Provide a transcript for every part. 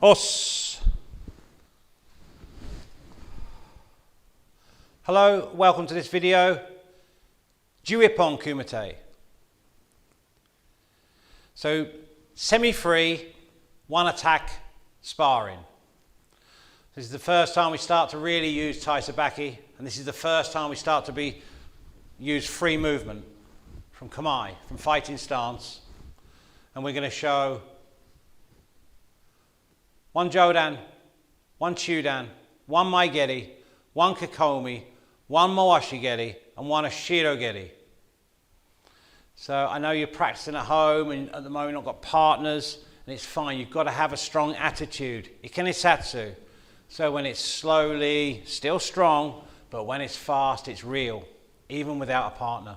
Os. Hello, welcome to this video. Jiyu-ippon kumite. So, semi-free, one attack sparring. This is the first time we start to really use tai sabaki, and this is the first time we start to use free movement from kami, from fighting stance. And we're going to show one jodan, one chudan, one geri, one kekomi, one mawashi geri, and one ushiro geri. So I know you're practicing at home and at the moment you've not got partners, and it's fine. You've got to have a strong attitude. Ikenisatsu. So when it's slowly, still strong, but when it's fast, it's real, even without a partner.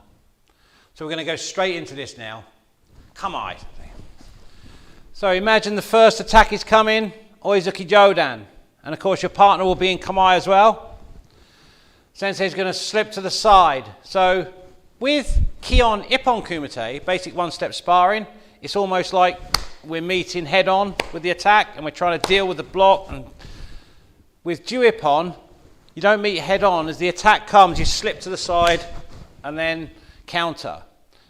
So we're going to go straight into this now. Kami. So imagine the first attack is coming, oizuki jodan. And of course your partner will be in kami as well. Sensei's going to slip to the side. So with Jiyu-ippon kumite, basic one-step sparring, it's almost like we're meeting head on with the attack and we're trying to deal with the block. And with Jiyu-ippon, you don't meet head on. As the attack comes, you slip to the side and then counter.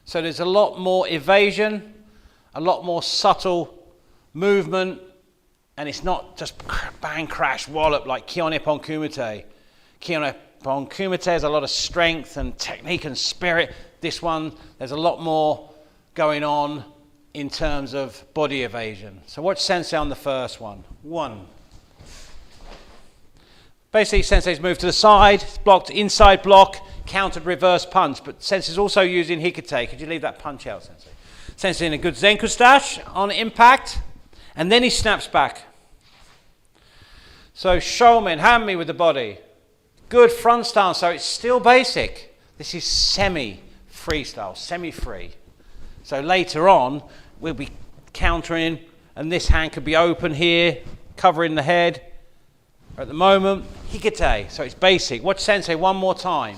So there's a lot more evasion, a lot more subtle movement, and it's not just bang, crash, wallop like Jiyu-ippon kumite. Jiyu-ippon kumite has a lot of strength and technique and spirit. This one, there's a lot more going on in terms of body evasion. So watch Sensei on the first one. One. Basically, Sensei's moved to the side, blocked inside block, countered reverse punch, but Sensei's also using hikite. Could you leave that punch out, Sensei? Sensei in a good zenku stash on impact, and then he snaps back. So showman, hand me with the body. Good front stance, so it's still basic. This is semi-freestyle, semi-free. So later on, we'll be countering, and this hand could be open here, covering the head. At the moment, hikite, so it's basic. Watch Sensei one more time.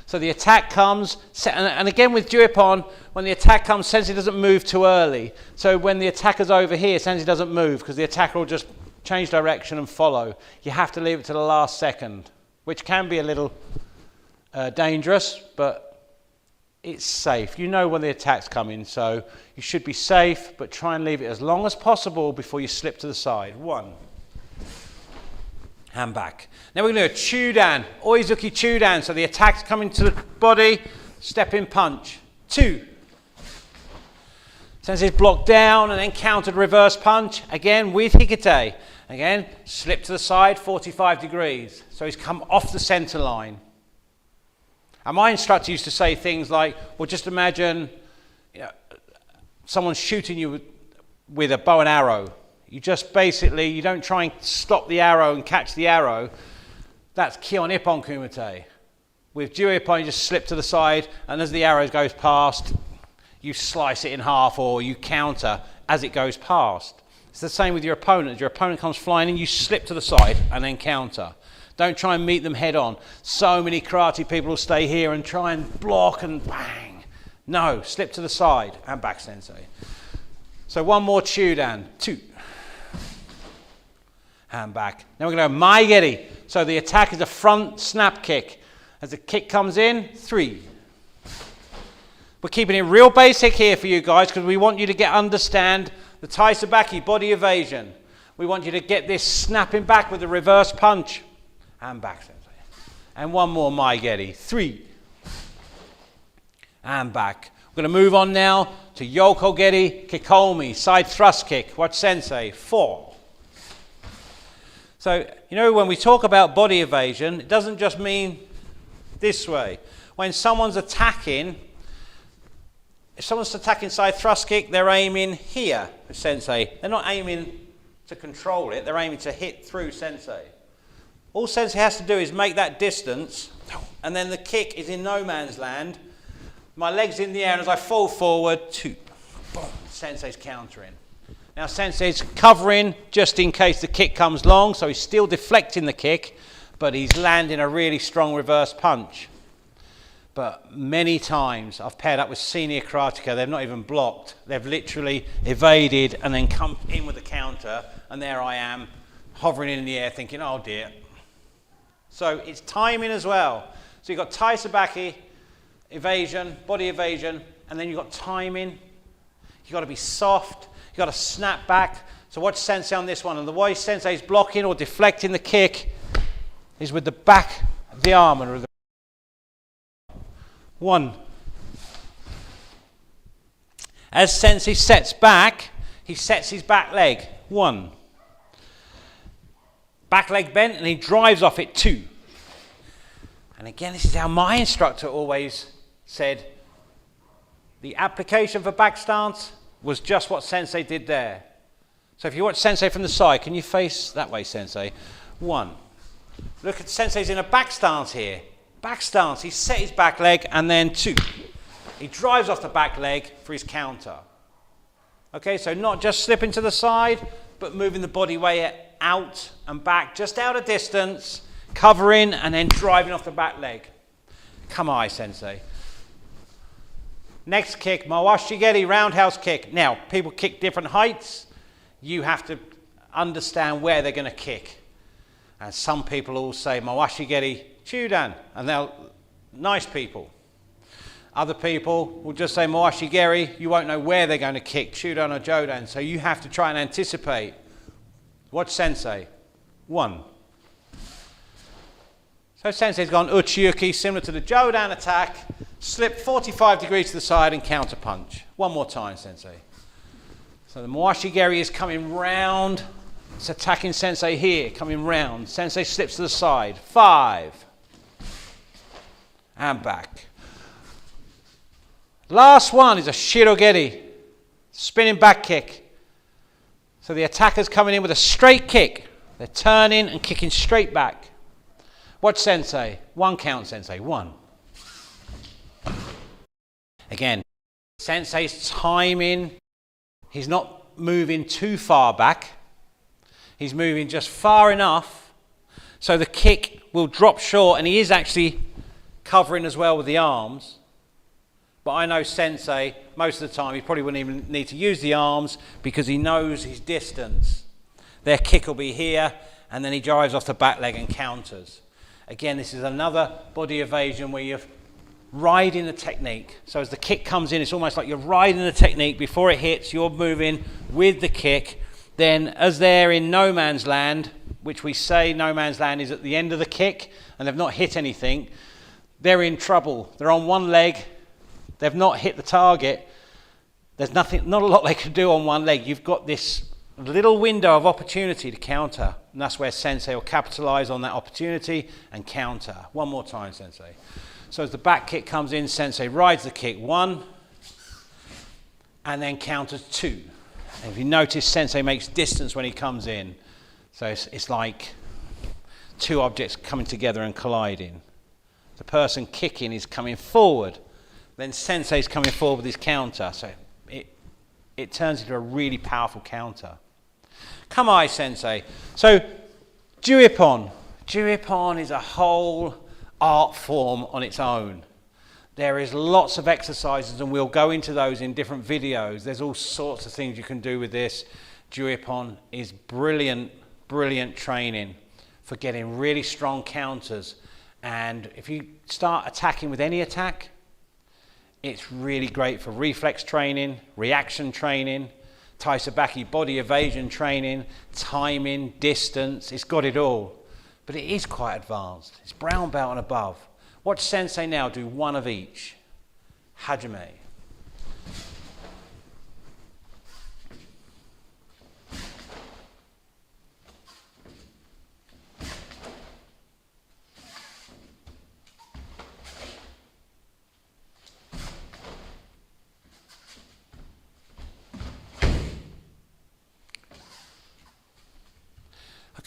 So the attack comes, and again with Jiyu-ippon, when the attack comes, Sensei doesn't move too early. So when the attacker's over here, Sensei doesn't move because the attacker will just change direction and follow. You have to leave it to the last second, which can be a little dangerous, but it's safe. You know when the attack's coming, so you should be safe, but try and leave it as long as possible before you slip to the side. One. Hand back. Now we're going to do a chudan, oizuki chudan. So the attack's coming to the body, step in punch. Two. Sensei's blocked down and then countered reverse punch. Again with hikite. Again, slip to the side, 45 degrees. So he's come off the center line. And my instructor used to say things like, well, just imagine someone shooting you with a bow and arrow. You just basically, you don't try and stop the arrow and catch the arrow. That's Jiyu-ippon kumite. With Jiyu-ippon, you just slip to the side, and as the arrow goes past, you slice it in half or you counter as it goes past. It's the same with your opponent. As your opponent comes flying in, you slip to the side and then counter. Don't try and meet them head on. So many karate people will stay here and try and block and bang. No, slip to the side and back, Sensei. So one more chudan. Two. Hand back. Now we're going to go geri. So the attack is a front snap kick. As the kick comes in, three. We're keeping it real basic here for you guys because we want you to understand the tai sabaki body evasion. We want you to get this snapping back with the reverse punch. Hand back, Sensei. And one more geri. Three. And back. We're going to move on now to yoko geri, kekomi, side thrust kick. Watch Sensei. Four. So, when we talk about body evasion, it doesn't just mean this way. When someone's attacking, if someone's attacking side thrust kick, they're aiming here with Sensei. They're not aiming to control it, they're aiming to hit through Sensei. All Sensei has to do is make that distance, and then the kick is in no man's land. My leg's in the air, and as I fall forward, two, boom, Sensei's countering. Now Sensei's covering just in case the kick comes long, so he's still deflecting the kick, but he's landing a really strong reverse punch. but many times I've paired up with senior karateka, they've not even blocked. They've literally evaded and then come in with a counter, and there I am, hovering in the air thinking, oh dear. So it's timing as well. So you've got tai sabaki, evasion, body evasion, and then you've got timing. You've got to be soft, you've got to snap back. So watch sensei on this one, and the way sensei is blocking or deflecting the kick is with the back of the arm. And one. As sensei sets back, he sets his back leg. One. Back leg bent, and he drives off it. Two. And again, this is how my instructor always said, the application for back stance was just what sensei did there. So if you watch sensei from the side, can you face that way, sensei? One. Look at sensei's in a back stance here. Back stance, he set his back leg, and then two. He drives off the back leg for his counter. Okay, so not just slipping to the side, but moving the body weight out and back, just out of distance, covering, and then driving off the back leg. Come on, sensei. Next kick, mawashi geri, roundhouse kick. Now, people kick different heights. You have to understand where they're going to kick. And some people all say mawashi geri, chudan, and they're nice people. Other people will just say mawashi geri, you won't know where they're going to kick, chudan or jodan, so you have to try and anticipate. Watch sensei. One. So sensei's gone ushiro, similar to the jodan attack, slip 45 degrees to the side and counter punch. One more time, sensei. So the mawashi geri is coming round. It's attacking sensei here, coming round. Sensei slips to the side. 5. And back. Last one is a shirogeri, spinning back kick. So the attacker's coming in with a straight kick. They're turning and kicking straight back. Watch sensei. One count, sensei. 1. Again, sensei's timing. He's not moving too far back. He's moving just far enough so the kick will drop short, and he is actually covering as well with the arms. But I know sensei, most of the time, he probably wouldn't even need to use the arms because he knows his distance. Their kick will be here, and then he drives off the back leg and counters. Again, this is another body evasion where you're riding the technique. So as the kick comes in, it's almost like you're riding the technique. Before it hits, you're moving with the kick. Then as they're in no man's land, which we say no man's land is at the end of the kick, and they've not hit anything, they're in trouble. They're on one leg. They've not hit the target. There's nothing, not a lot they can do on one leg. You've got this little window of opportunity to counter, and that's where sensei will capitalize on that opportunity and counter. One more time, sensei. So as the back kick comes in, sensei rides the kick. 1, and then counters 2. And if you notice, sensei makes distance when he comes in. So it's like two objects coming together and colliding. The person kicking is coming forward. Then sensei's coming forward with his counter. So it turns into a really powerful counter. Kamai sensei. So Jiyu-ippon. Jiyu-ippon is a whole art form on its own. There is lots of exercises, and we'll go into those in different videos. There's all sorts of things you can do with this. Jiyu-ippon is brilliant, brilliant training for getting really strong counters. And if you start attacking with any attack, it's really great for reflex training, reaction training, tai sabaki body evasion training, timing, distance. It's got it all. But it is quite advanced. It's brown belt and above. Watch sensei now do one of each. Hajime.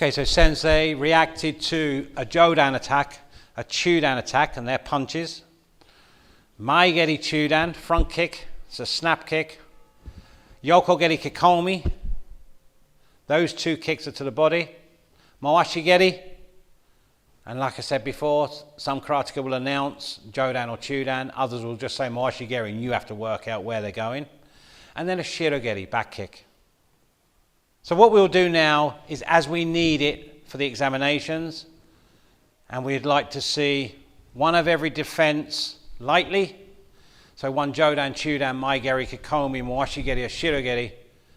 Okay, so sensei reacted to a jodan attack, a chudan attack, and their punches. Mai geri chudan, front kick, it's a snap kick. Yoko geri kekomi, those two kicks are to the body. Mawashi geri, And like I said before, some karateka will announce jodan or chudan, others will just say mawashi geri, and you have to work out where they're going. And then a ushiro geri, back kick. So what we'll do now is, as we need it for the examinations, and we'd like to see one of every defense lightly. So one jodan, chudan, mai geri, kekomi, mawashi geri, ushiro geri,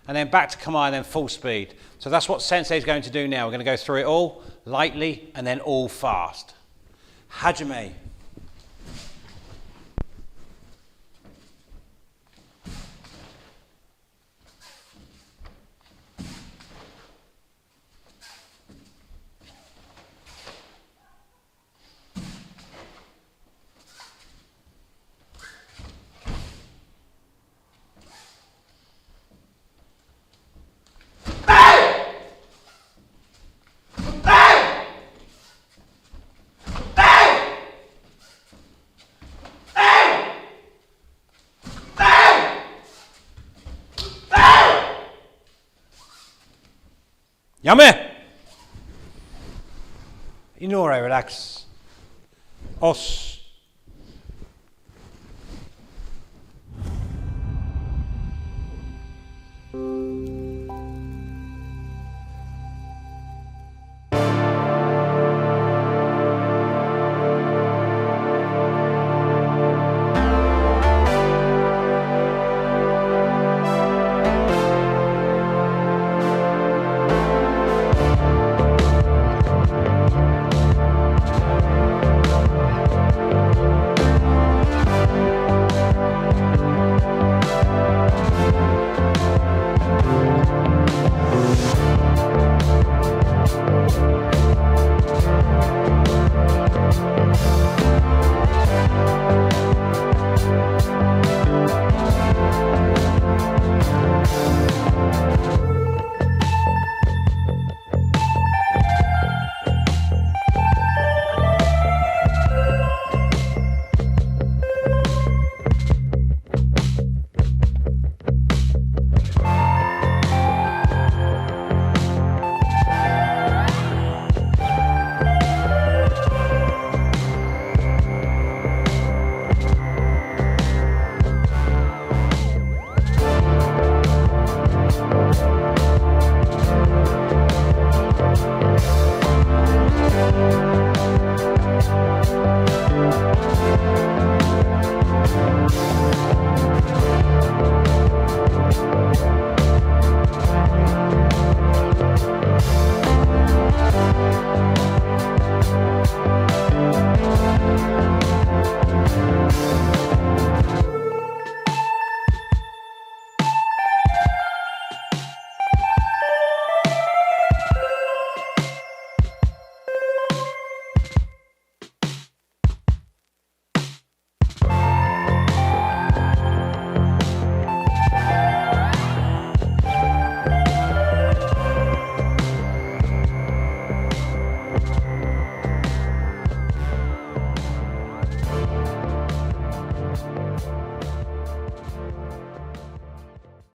and then back to kamae, and then full speed. So that's what sensei is going to do now. We're going to go through it all lightly and then all fast. Hajime. Yame! Inore, relax. Os.